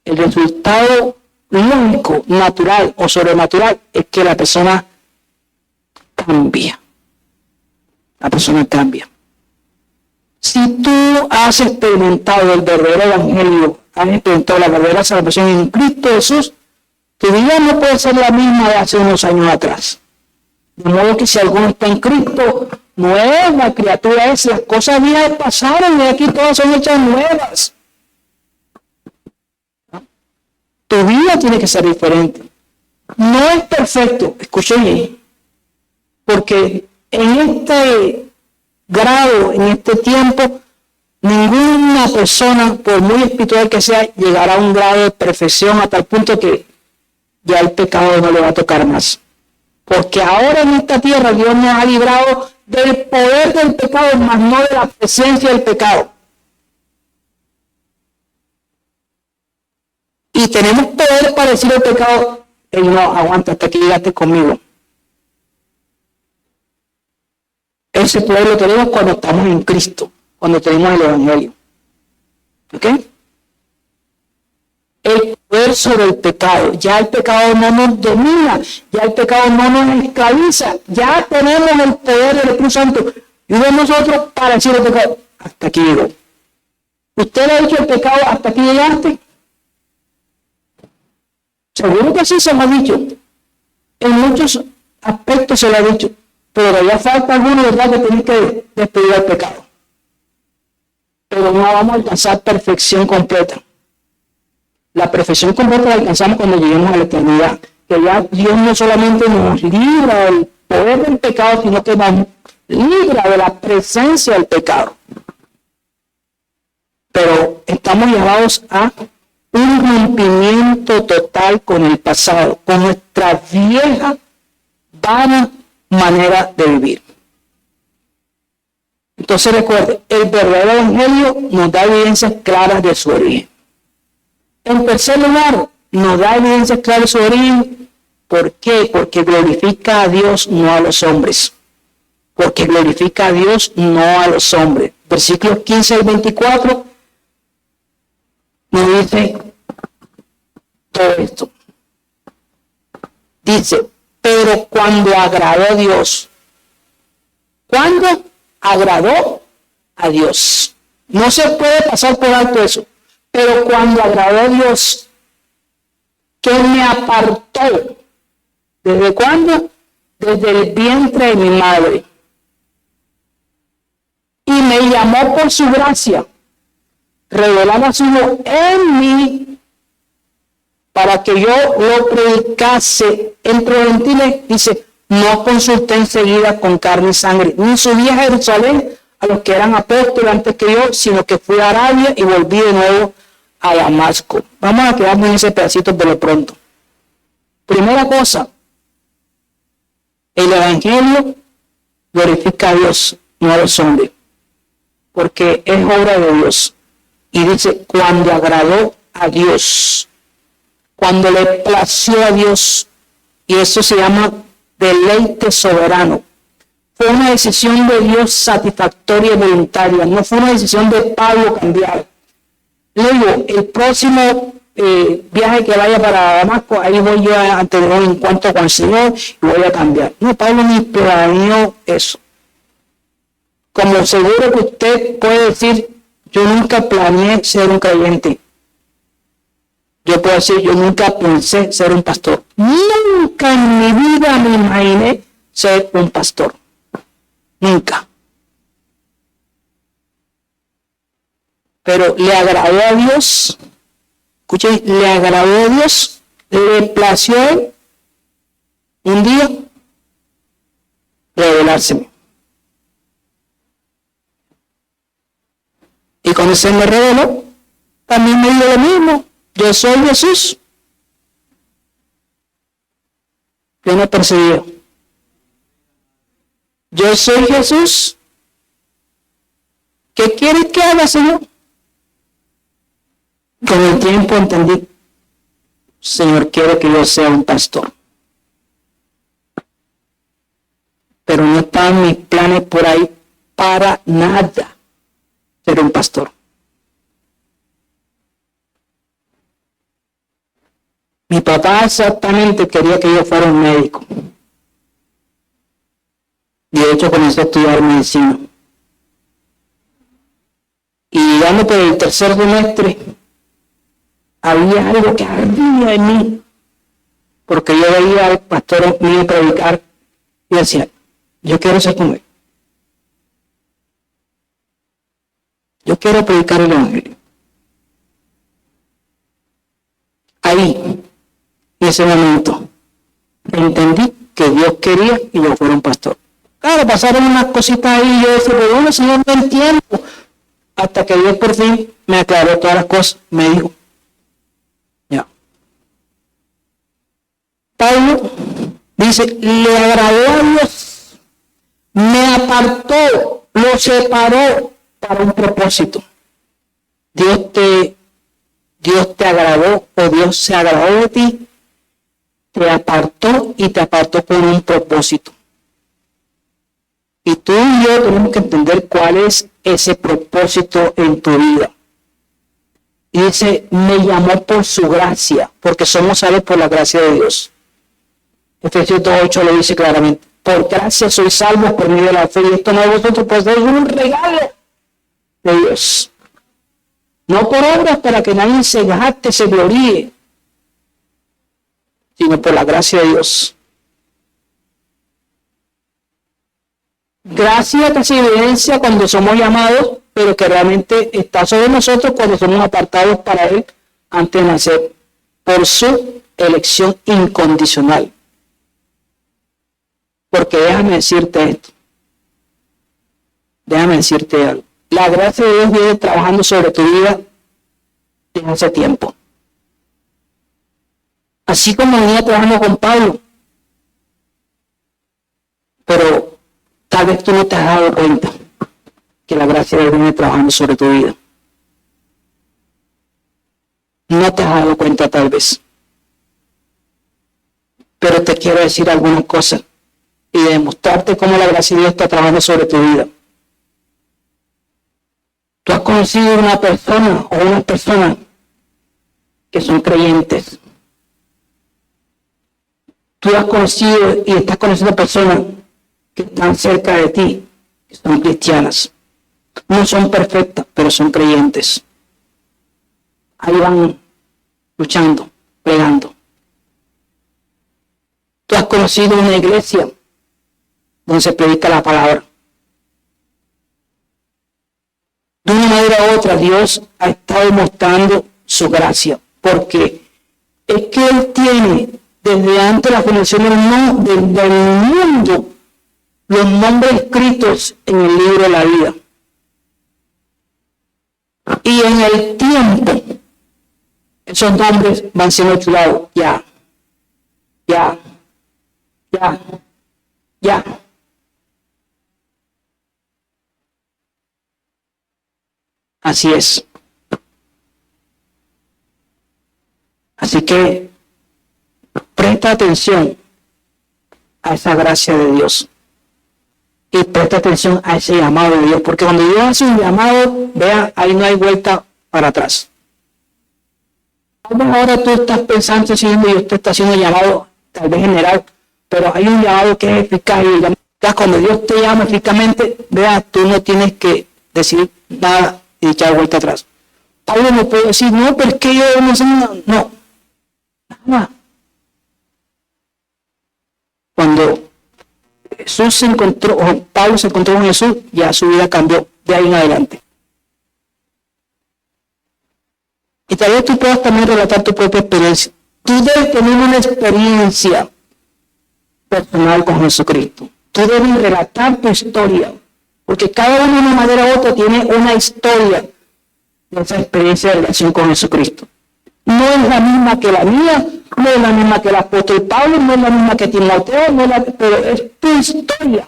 el resultado lógico, natural o sobrenatural es que la persona cambia. La persona cambia. Si tú has experimentado el verdadero Evangelio, has experimentado la verdadera salvación en Cristo Jesús, tu vida no puede ser la misma de hace unos años atrás. De modo que si alguno está en Cristo, nueva criatura es, las cosas viejas pasaron y aquí todas son hechas nuevas. Tu vida tiene que ser diferente. No es perfecto, escuche bien, porque en este grado, en este tiempo, ninguna persona, por muy espiritual que sea, llegará a un grado de perfección a tal punto que ya el pecado no le va a tocar más. Porque ahora en esta tierra Dios nos ha librado del poder del pecado, más no de la presencia del pecado. Y tenemos poder para decir al pecado, no, aguanta, hasta aquí llegaste conmigo. Ese poder lo tenemos cuando estamos en Cristo, cuando tenemos el Evangelio. ¿Ok? El poder sobre el pecado. Ya el pecado no nos domina, ya el pecado no nos esclaviza, ya tenemos el poder del Espíritu Santo. Y uno de nosotros para decir el pecado, hasta aquí llegó. ¿Usted le ha dicho el pecado hasta aquí llegaste? Seguro que sí se lo ha dicho. En muchos aspectos se lo ha dicho. Pero todavía falta alguno, ¿verdad?, que tiene que despedir al pecado. Pero no vamos a alcanzar perfección completa. La perfección completa la alcanzamos cuando lleguemos a la eternidad. Que ya Dios no solamente nos libra del poder del pecado, sino que nos libra de la presencia del pecado. Pero estamos llamados a un rompimiento total con el pasado, con nuestra vieja, vana manera de vivir. Entonces recuerde, el verdadero Evangelio nos da evidencias claras de su origen. En tercer lugar, nos da evidencias claras de su origen. ¿Por qué? Porque glorifica a Dios, no a los hombres. Porque glorifica a Dios, no a los hombres. Versículos 15 al 24 nos dice todo esto. Dice, pero cuando agradó a Dios. ¿Cuándo agradó a Dios? No se puede pasar por alto eso. Pero cuando agradó a Dios, que me apartó. ¿Desde cuándo? Desde el vientre de mi madre. Y me llamó por su gracia, revelaba su Hijo en mí, para que yo lo predicase entre gentiles. Dice, no consulté enseguida con carne y sangre, ni subí a Jerusalén a los que eran apóstoles antes que yo, sino que fui a Arabia y volví de nuevo a Damasco. Vamos a quedarnos en ese pedacito de lo pronto. Primera cosa, el Evangelio glorifica a Dios, no a los hombres, porque es obra de Dios. Y dice, cuando agradó a Dios, cuando le plació a Dios, y eso se llama deleite soberano. Fue una decisión de Dios satisfactoria y voluntaria, no fue una decisión de Pablo cambiar. Luego, el próximo viaje que vaya para Damasco, ahí voy yo a tener un encuentro con el Señor y voy a cambiar. No, Pablo ni planeó eso. Como seguro que usted puede decir, yo nunca planeé ser un creyente. Yo puedo decir, yo nunca pensé ser un pastor. Nunca en mi vida me imaginé ser un pastor. Nunca. Pero le agradó a Dios. Escuchen, le agradó a Dios. Le plació a él un día revelárseme. Y cuando se me reveló, también me dijo lo mismo. Yo soy Jesús. Yo no percibí. Yo soy Jesús. ¿Qué quieres que haga, Señor? Con el tiempo entendí, Señor, quiero que yo sea un pastor. Pero no estaban mis planes por ahí para nada ser un pastor. Mi papá exactamente quería que yo fuera un médico. Y de hecho comencé a estudiar medicina. Y llegando por el tercer semestre, había algo que ardía en mí. Porque yo veía al pastor mío predicar y decía, yo quiero ser como él. Yo quiero predicar el Evangelio. Ahí, en ese momento, entendí que Dios quería que yo fuera un pastor. Claro, pasaron unas cositas ahí y yo decía, pero bueno, Señor, no entiendo. Hasta que Dios por fin me aclaró todas las cosas, me dijo, ya. Pablo dice, le agradó a Dios, me apartó, lo separó para un propósito. Dios te agradó o Dios se agradó de ti, te apartó y te apartó con un propósito. Y tú y yo tenemos que entender cuál es ese propósito en tu vida. Y dice, me llamó por su gracia, porque somos salvos por la gracia de Dios. Efesios 2:8 lo dice claramente. Por gracia sois salvos por medio de la fe, y esto no de vosotros, pues es un regalo de Dios. No por obras para que nadie se jacte, se gloríe, sino por la gracia de Dios. Gracia que se evidencia cuando somos llamados, pero que realmente está sobre nosotros cuando somos apartados para Él antes de nacer, por su elección incondicional. Porque déjame decirte esto. Déjame decirte algo. La gracia de Dios viene trabajando sobre tu vida desde hace tiempo. Así como venía trabajando con Pablo. Pero tal vez tú no te has dado cuenta que la gracia de Dios viene trabajando sobre tu vida. No te has dado cuenta tal vez. Pero te quiero decir algunas cosas y demostrarte cómo la gracia de Dios está trabajando sobre tu vida. Tú has conocido una persona o una persona que son creyentes. Tú has conocido y estás conociendo personas que están cerca de ti, que son cristianas. No son perfectas, pero son creyentes. Ahí van luchando, pregando. Tú has conocido una iglesia donde se predica la palabra. De una manera u otra, Dios ha estado mostrando su gracia, porque es que Él tiene desde antes de la fundación del mundo los nombres escritos en el libro de la vida. Y en el tiempo, esos nombres van siendo chulados. Ya. Así es. Así que presta atención a esa gracia de Dios. Y presta atención a ese llamado de Dios. Porque cuando Dios hace un llamado, vea, ahí no hay vuelta para atrás. Ahora tú estás pensando, si Dios te está haciendo un llamado, tal vez general, pero hay un llamado que es eficaz. Y cuando Dios te llama eficazmente, vea, tú no tienes que decir nada y echar vuelta atrás. Pablo no puede decir, no, pero es que yo no sé nada. No. Nada. Cuando Pablo se encontró con Jesús, ya su vida cambió de ahí en adelante. Y tal vez tú puedas también relatar tu propia experiencia. Tú debes tener una experiencia personal con Jesucristo. Tú debes relatar tu historia. Porque cada uno de una manera u otra tiene una historia de esa experiencia de relación con Jesucristo. No es la misma que la mía, no es la misma que el apóstol Pablo, no es la misma que Timoteo, pero es tu historia.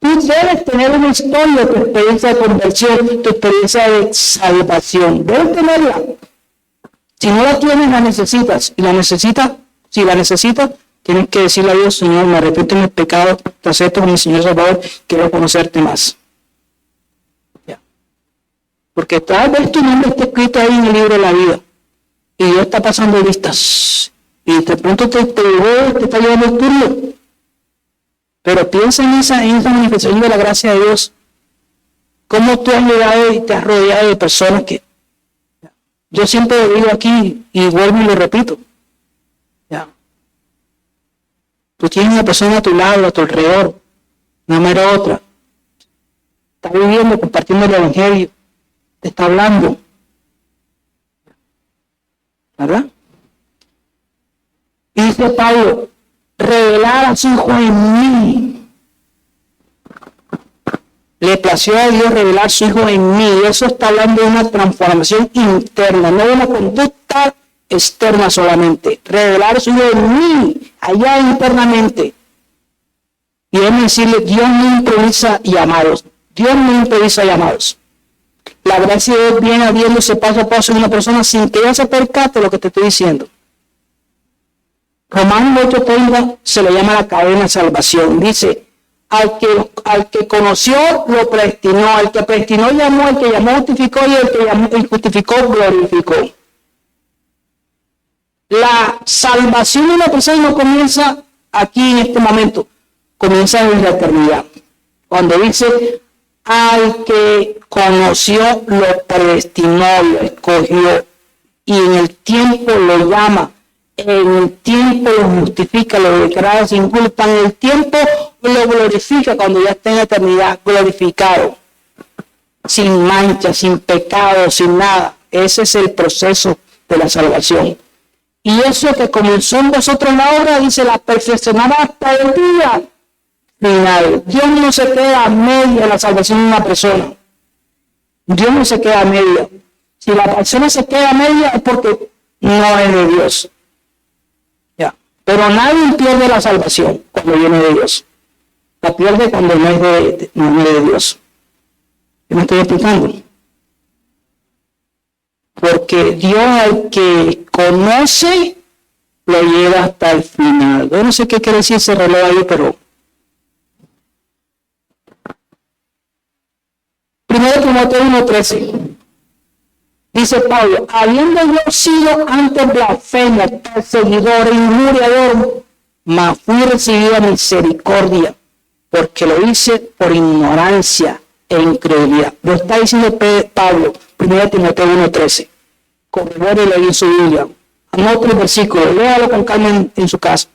Tú debes tener una historia, tu experiencia de conversión, tu experiencia de salvación. Debes tenerla. Si no la tienes, la necesitas. Si la necesitas, tienes que decirle a Dios, Señor, me arrepiento de mis pecados, te acepto como mi Señor Salvador, quiero conocerte más. Ya. Porque tal vez tu nombre está escrito ahí en el libro de la vida. Y Dios está pasando vistas. Y de pronto te está llevando el turno. Pero piensa en esa manifestación de la gracia de Dios. Cómo tú has llegado y te has rodeado de personas que... Yo siempre lo digo aquí y vuelvo y lo repito. Ya. Tú tienes una persona a tu lado, a tu alrededor, una manera u otra. Está viviendo, compartiendo el evangelio. Te está hablando. ¿Verdad? Y dice Pablo, revelar a su Hijo en mí. Le plació a Dios revelar su Hijo en mí. Y eso está hablando de una transformación interna, no de una conducta externa solamente. Revelar su Hijo en mí, allá internamente. Y déjame decirle, Dios no improvisa llamados. Dios no improvisa llamados. La gracia de Dios viene abriéndose paso a paso en una persona sin que ella se percate de lo que te estoy diciendo. Romanos 8:30 se le llama la cadena de salvación. Dice, al que conoció, lo predestinó. Al que predestinó, llamó. Al que llamó, justificó. Y el que llamó y justificó, glorificó. La salvación de una persona no comienza aquí en este momento. Comienza en la eternidad. Cuando dice, al que conoció, lo predestinó, lo escogió. Y en el tiempo lo llama. En el tiempo lo justifica, lo declara sin culpa. En el tiempo lo glorifica cuando ya está en la eternidad, glorificado. Sin mancha, sin pecado, sin nada. Ese es el proceso de la salvación. Y eso que comenzó en vosotros la obra, dice, la perfeccionará hasta el día final. Dios no se queda a media en la salvación de una persona. Dios no se queda a media. Si la persona se queda a media es porque no es de Dios. Ya. Pero nadie pierde la salvación cuando viene de Dios. La pierde cuando no es de Dios. ¿Qué me estoy explicando? Porque Dios al que conoce lo lleva hasta el final. Yo no sé qué quiere decir ese reloj ahí, pero 1 Timoteo 1:13 dice, Dice Pablo, habiendo yo sido antes blasfemo, perseguidor e injuriador, mas fui recibido a misericordia, porque lo hice por ignorancia e incredulidad. Lo está diciendo Pablo, 1 Timoteo 1:13. Corrobore lo en su Biblia. Anote el versículo, léalo con calma en su casa.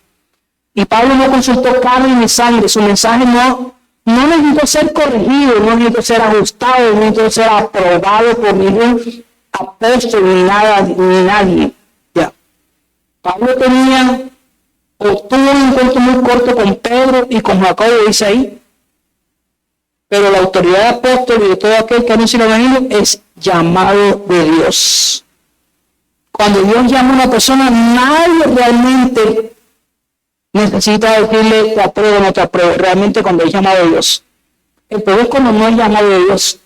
Y Pablo no consultó carne ni sangre, su mensaje no necesitó ser corregido, no necesitó ser ajustado, no necesitó ser aprobado por ningún apóstol ni nadie. Ya. Pablo tuvo un encuentro muy corto con Pedro y con Jacobo, dice ahí. Pero la autoridad de apóstol y de todo aquel que anuncia el evangelio es llamado de Dios. Cuando Dios llama a una persona, nadie realmente necesita decirle te apruebo o no te apruebo. Realmente cuando es llamado de Dios. El problema es cuando no es llamado de Dios.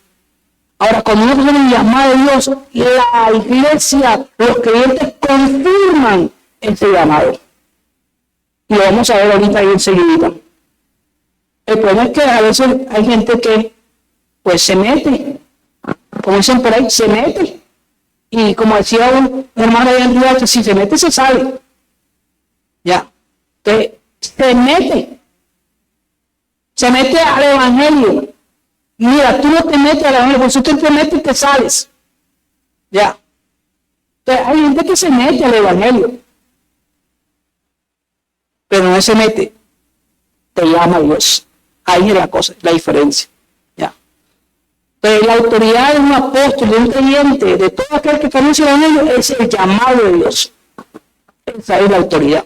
Ahora, cuando una persona es llamada de Dios, la iglesia, los creyentes confirman ese llamado. Y lo vamos a ver ahorita ahí enseguida. El problema es que a veces hay gente que pues se mete, como dicen por ahí, se mete. Y como decía un hermano de Andrés, si se mete, se sale. Ya. Entonces, se mete al evangelio. Mira, tú no te metes al evangelio, porque si tú te metes, te sales. Ya. Entonces, hay gente que se mete al evangelio, pero no se mete. Te llama Dios. Ahí es la cosa, la diferencia. Ya. Pero la autoridad de un apóstol, de un creyente, de todo aquel que conoce el evangelio, es el llamado de Dios. Esa es la autoridad.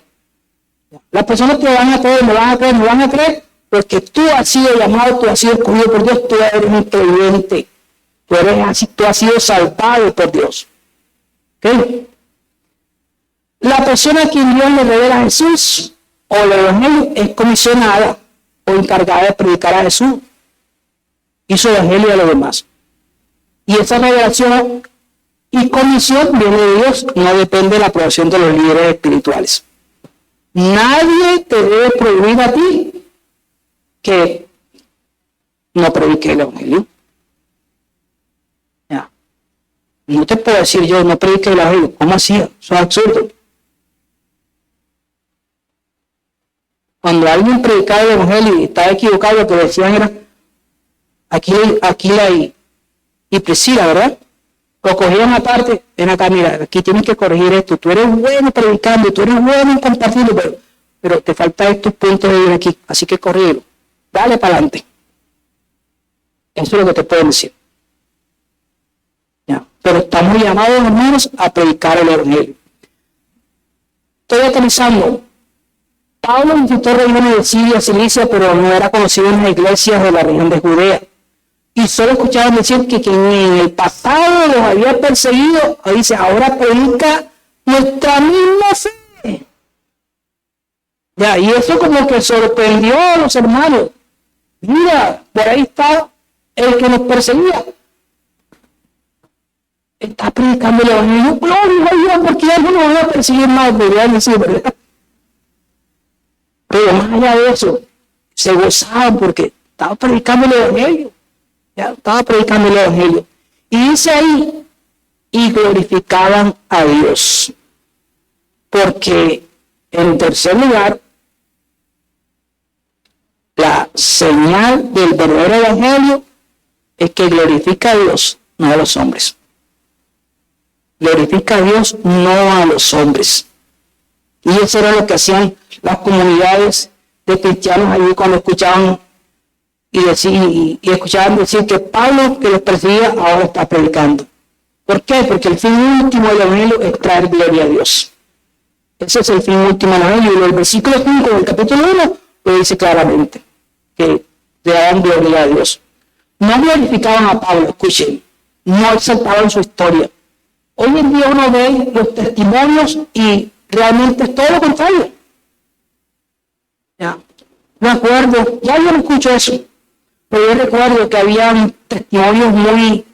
Las personas te van a creer, me van a creer, porque tú has sido llamado, tú has sido escogido por Dios, tú eres un creyente, tú has sido salvado por Dios. ¿Okay? La persona a quien Dios le revela a Jesús o el evangelio es comisionada o encargada de predicar a Jesús y su evangelio a los demás. Y esa revelación y comisión viene de Dios, no depende de la aprobación de los líderes espirituales. Nadie te debe prohibir a ti que no predique el evangelio. Ya. No te puedo decir yo, no predique el evangelio. ¿Cómo así? Eso es absurdo. Cuando alguien predicaba el evangelio y estaba equivocado, lo que decían era Aquila y Priscila, ¿verdad? Lo cogían aparte, ven acá, mira, aquí tienes que corregir esto, tú eres bueno predicando, tú eres bueno en compartirlo, pero te falta estos puntos de ir aquí, así que corrígelo, dale para adelante. Eso es lo que te puedo decir. Ya. Pero estamos llamados, hermanos, a predicar el evangelio. Estoy aterrizando. Pablo visitó regiones de Siria, Cilicia, pero no era conocido en las iglesias de la región de Judea. Y solo escuchaban decir que en el pasado los había perseguido, dice, ahora predica nuestra misma fe. Ya, y eso como que sorprendió a los hermanos. Mira, por ahí está el que nos perseguía. Está predicando el evangelio. Gloria a Dios, porque ya no nos van a perseguir más, podrían decir, ¿verdad? Pero más allá de eso, se gozaban porque estaba predicando el evangelio. Ya estaba predicando el evangelio. Y dice ahí, y glorificaban a Dios. Porque en tercer lugar, la señal del verdadero evangelio es que glorifica a Dios, no a los hombres. Glorifica a Dios, no a los hombres. Y eso era lo que hacían las comunidades de cristianos allí cuando escuchaban y escuchaban decir que Pablo, que los perseguía, ahora está predicando. ¿Por qué? Porque el fin último del evangelio es traer gloria a Dios. Ese es el fin último del evangelio. Y el versículo 5 del capítulo 1 lo dice claramente, que le daban gloria a Dios. No glorificaban a Pablo, escuchen, no exaltaban su historia. Hoy en día uno ve los testimonios y realmente es todo lo contrario. Ya, me acuerdo, ya yo no escucho eso, pero yo recuerdo que había testimonios muy,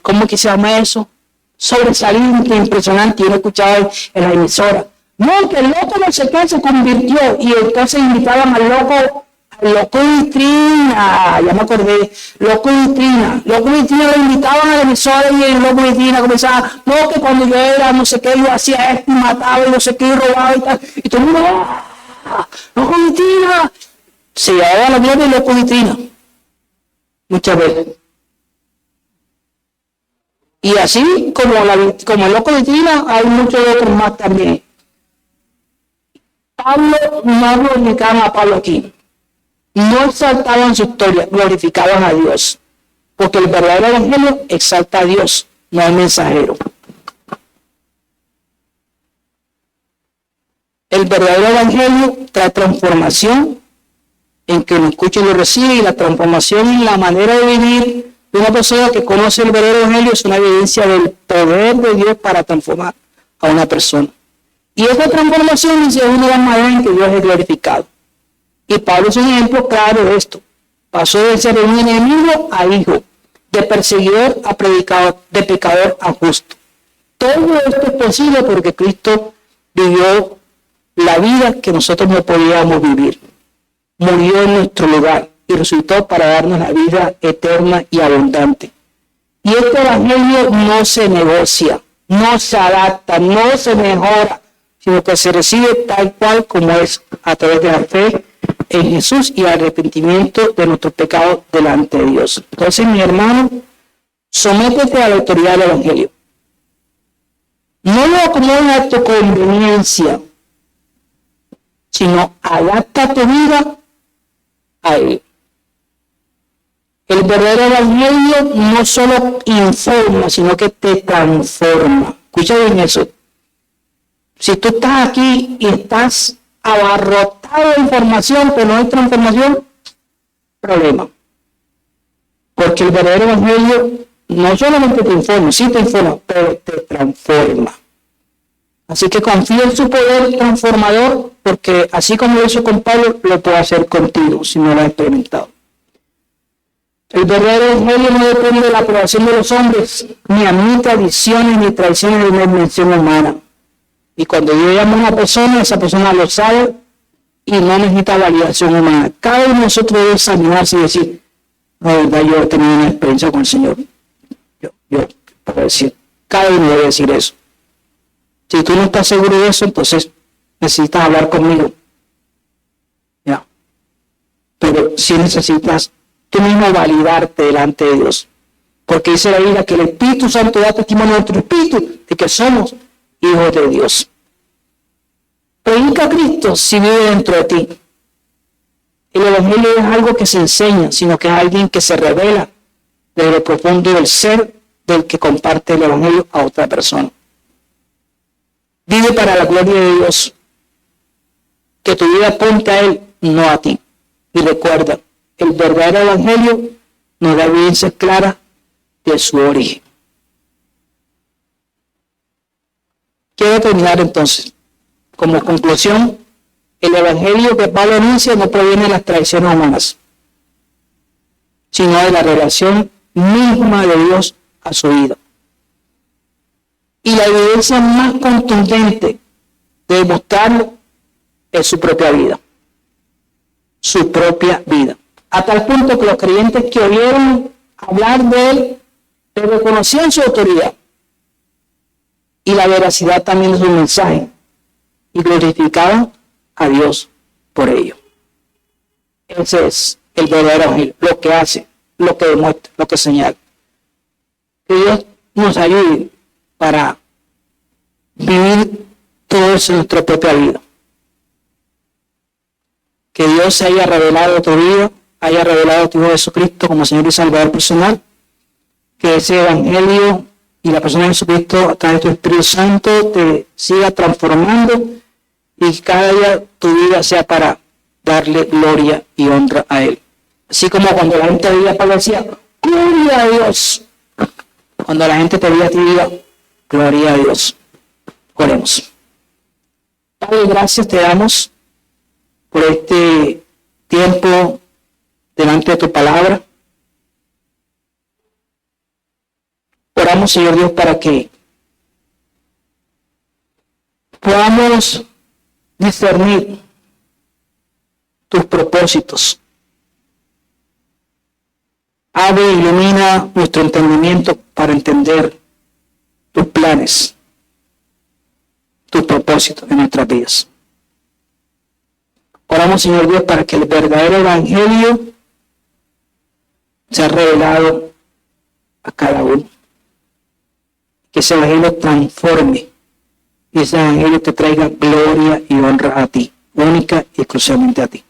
¿cómo que se llama eso? Sobresaliente, impresionante, yo lo escuchaba en la emisora. No, que el loco no sé qué se convirtió y entonces invitaban al loco Loco y Trina, ya me acordé, Loco y Trina lo invitaban a la emisora y en Loco y Trina comenzaba, no, que cuando yo era no sé qué, yo hacía esto y mataba y no sé qué, y robaba y tal, y todo el mundo, Loco y Trina, se llevaba la gloria de Loco y Trina, muchas veces. Y así como el Loco y Trina, hay muchos otros más también. Pablo no glorificaban a Pablo aquí. No exaltaban su historia, glorificaban a Dios. Porque el verdadero evangelio exalta a Dios, no al mensajero. El verdadero evangelio trae transformación en que lo escucha y lo recibe, y la transformación en la manera de vivir de una persona que conoce el verdadero evangelio es una evidencia del poder de Dios para transformar a una persona. Y esta transformación es una de las maneras en que Dios es glorificado. Y Pablo es un ejemplo claro de esto. Pasó de ser un enemigo a hijo, de perseguidor a predicador, de pecador a justo. Todo esto es posible porque Cristo vivió la vida que nosotros no podíamos vivir. Murió en nuestro lugar y resucitó para darnos la vida eterna y abundante. Y este evangelio no se negocia, no se adapta, no se mejora, sino que se recibe tal cual como es, a través de la fe en Jesús y arrepentimiento de nuestros pecados delante de Dios. Entonces, mi hermano, sométete a la autoridad del evangelio. No lo acomodes a tu conveniencia, sino adapta tu vida a él. El verdadero evangelio no solo informa, sino que te transforma. Escucha bien eso. Si tú estás aquí y estás abarrotado de información, pero no hay transformación, problema. Porque el verdadero evangelio no solamente te informa, sí te informa, pero te transforma. Así que confía en su poder transformador, porque así como lo hizo con Pablo, lo puede hacer contigo si no lo has experimentado. El verdadero evangelio no depende de la aprobación de los hombres, ni a tradiciones ni tradiciones de una dimensión humana. Y cuando yo llamo a una persona, esa persona lo sabe y no necesita validación humana. Cada uno de nosotros debe examinarse y decir, la verdad, yo he tenido una experiencia con el Señor. Yo puedo decir, cada uno debe decir eso. Si tú no estás seguro de eso, entonces necesitas hablar conmigo. Ya. Pero si necesitas tú mismo validarte delante de Dios. Porque dice la Biblia que el Espíritu Santo da testimonio a nuestro espíritu de que somos hijos de Dios. Predica a Cristo si vive dentro de ti. El evangelio no es algo que se enseña, sino que es alguien que se revela desde lo profundo del ser del que comparte el evangelio a otra persona. Vive para la gloria de Dios. Que tu vida apunte a Él, no a ti. Y recuerda, el verdadero evangelio nos da evidencia clara de su origen. Quiero terminar entonces. Como conclusión, el evangelio que Pablo anuncia no proviene de las tradiciones humanas, sino de la relación misma de Dios a su vida. Y la evidencia más contundente de demostrarlo es su propia vida. Su propia vida. A tal punto que los creyentes que oyeron hablar de él, le reconocían su autoridad y la veracidad también de su mensaje y glorificaban a Dios por ello. Ese es el verdadero evangelio, lo que hace, lo que demuestra, lo que señala. Que Dios nos ayude para vivir todo eso en nuestra propia vida. Que Dios se haya revelado a tu vida, haya revelado a tu Hijo Jesucristo como Señor y Salvador personal. Que ese evangelio y la persona de Jesucristo a través de tu Espíritu Santo te siga transformando y que cada día tu vida sea para darle gloria y honra a Él. Así como cuando la gente veía a Pablo decía, gloria a Dios. Cuando la gente te veía a ti diga, gloria a Dios. Oremos. Padre, gracias te damos por este tiempo delante de tu palabra. Oramos, Señor Dios, para que podamos discernir tus propósitos abre e ilumina nuestro entendimiento para entender tus planes, tus propósitos en nuestras vidas. Oramos, Señor Dios, para que el verdadero evangelio sea revelado a cada uno. Que ese evangelio transforme y ese evangelio te traiga gloria y honra a ti, única y exclusivamente a ti.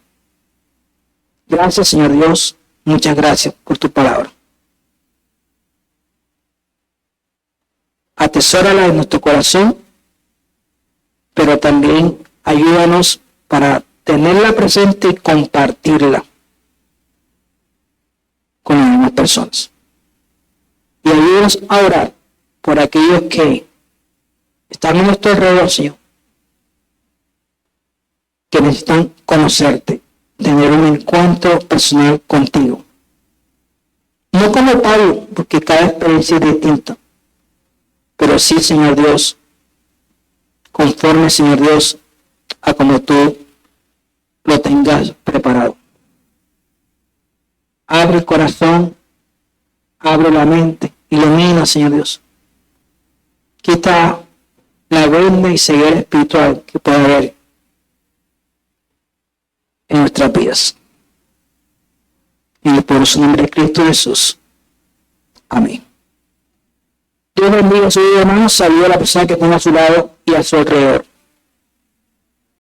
Gracias, Señor Dios. Muchas gracias por tu palabra. Atesórala en nuestro corazón, pero también ayúdanos para tenerla presente y compartirla con las demás personas. Y ayúdanos a orar por aquellos que están a nuestro alrededor, Señor, que necesitan conocerte, tener un encuentro personal contigo. No como Pablo, porque cada experiencia es distinta, pero sí, Señor Dios, conforme, Señor Dios, a como tú lo tengas preparado. Abre el corazón, abre la mente, ilumina, Señor Dios. Quita la venda y ceguera espiritual que pueda haber en nuestras vidas. En el poderoso nombre de Cristo Jesús. Amén. Dios bendiga a su vida, hermano. Saluda a la persona que está a su lado y a su alrededor.